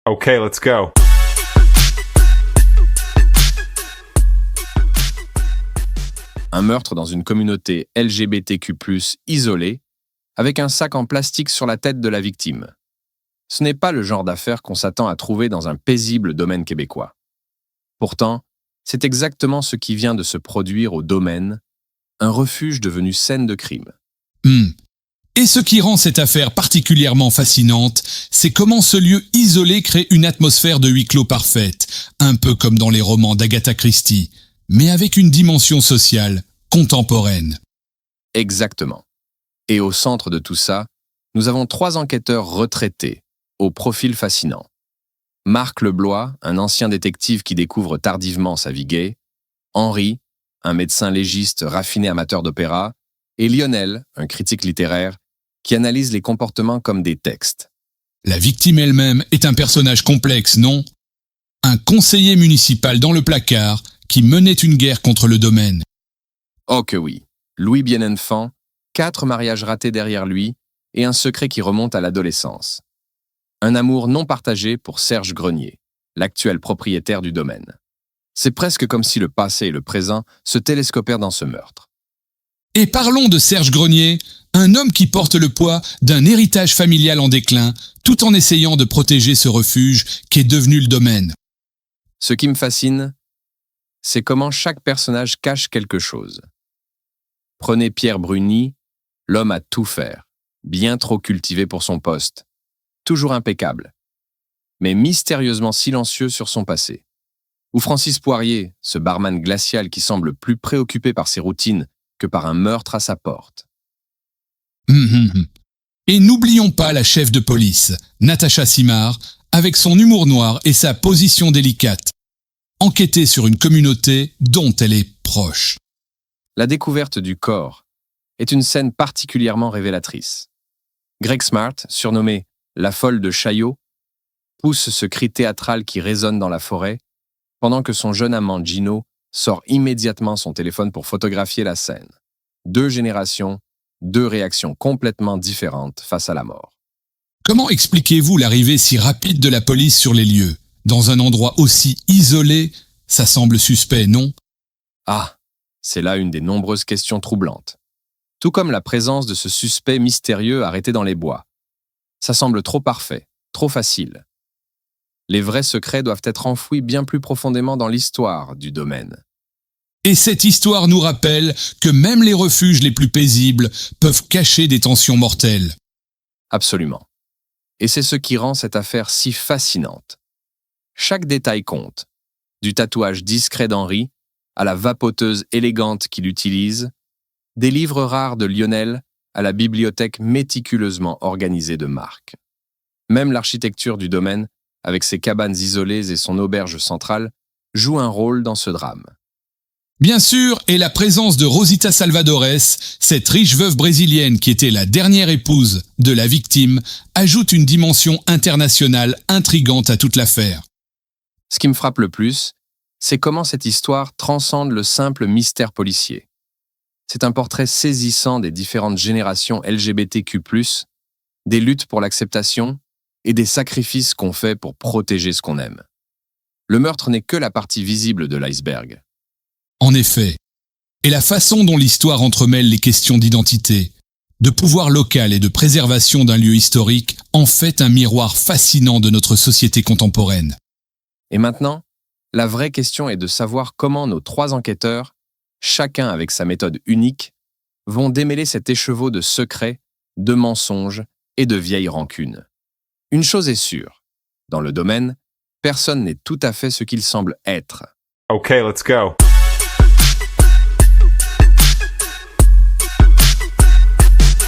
Okay, let's go. Un meurtre dans une communauté LGBTQ+, isolée, avec un sac en plastique sur la tête de la victime. Ce n'est pas le genre d'affaire qu'on s'attend à trouver dans un paisible domaine québécois. Pourtant, c'est exactement ce qui vient de se produire au domaine, un refuge devenu scène de crime. Et ce qui rend cette affaire particulièrement fascinante, c'est comment ce lieu isolé crée une atmosphère de huis clos parfaite, un peu comme dans les romans d'Agatha Christie, mais avec une dimension sociale, contemporaine. Exactement. Et au centre de tout ça, nous avons 3 enquêteurs retraités, au profil fascinant. Marc Leblois, un ancien détective qui découvre tardivement sa vie gay, Henri, un médecin légiste raffiné amateur d'opéra, et Lionel, un critique littéraire, qui analyse les comportements comme des textes. La victime elle-même est un personnage complexe, non? Un conseiller municipal dans le placard qui menait une guerre contre le domaine. Oh que oui, Louis Bienenfant, 4 mariages ratés derrière lui et un secret qui remonte à l'adolescence. Un amour non partagé pour Serge Grenier, l'actuel propriétaire du domaine. C'est presque comme si le passé et le présent se télescopèrent dans ce meurtre. Et parlons de Serge Grenier, un homme qui porte le poids d'un héritage familial en déclin, tout en essayant de protéger ce refuge qu'est devenu le domaine. Ce qui me fascine, c'est comment chaque personnage cache quelque chose. Prenez Pierre Bruni, l'homme à tout faire, bien trop cultivé pour son poste, toujours impeccable, mais mystérieusement silencieux sur son passé. Ou Francis Poirier, ce barman glacial qui semble plus préoccupé par ses routines que par un meurtre à sa porte. Et n'oublions pas la chef de police, Natacha Simard, avec son humour noir et sa position délicate. Enquêter sur une communauté dont elle est proche. La découverte du corps est une scène particulièrement révélatrice. Greg Smart, surnommé « la folle de Chaillot », pousse ce cri théâtral qui résonne dans la forêt, pendant que son jeune amant Gino sort immédiatement son téléphone pour photographier la scène. 2 générations, 2 réactions complètement différentes face à la mort. Comment expliquez-vous l'arrivée si rapide de la police sur les lieux? Dans un endroit aussi isolé, ça semble suspect, non? Ah, c'est là une des nombreuses questions troublantes. Tout comme la présence de ce suspect mystérieux arrêté dans les bois. Ça semble trop parfait, trop facile. Les vrais secrets doivent être enfouis bien plus profondément dans l'histoire du domaine. Et cette histoire nous rappelle que même les refuges les plus paisibles peuvent cacher des tensions mortelles. Absolument. Et c'est ce qui rend cette affaire si fascinante. Chaque détail compte, du tatouage discret d'Henri à la vapoteuse élégante qu'il utilise, des livres rares de Lionel à la bibliothèque méticuleusement organisée de Marc. Même l'architecture du domaine, avec ses cabanes isolées et son auberge centrale, joue un rôle dans ce drame. Bien sûr, et la présence de Rosita Salvadores, cette riche veuve brésilienne qui était la dernière épouse de la victime, ajoute une dimension internationale intrigante à toute l'affaire. Ce qui me frappe le plus, c'est comment cette histoire transcende le simple mystère policier. C'est un portrait saisissant des différentes générations LGBTQ+, des luttes pour l'acceptation et des sacrifices qu'on fait pour protéger ce qu'on aime. Le meurtre n'est que la partie visible de l'iceberg. En effet, et la façon dont l'histoire entremêle les questions d'identité, de pouvoir local et de préservation d'un lieu historique en fait un miroir fascinant de notre société contemporaine. Et maintenant, la vraie question est de savoir comment nos 3 enquêteurs, chacun avec sa méthode unique, vont démêler cet écheveau de secrets, de mensonges et de vieilles rancunes. Une chose est sûre, dans le domaine, personne n'est tout à fait ce qu'il semble être. Okay, let's go.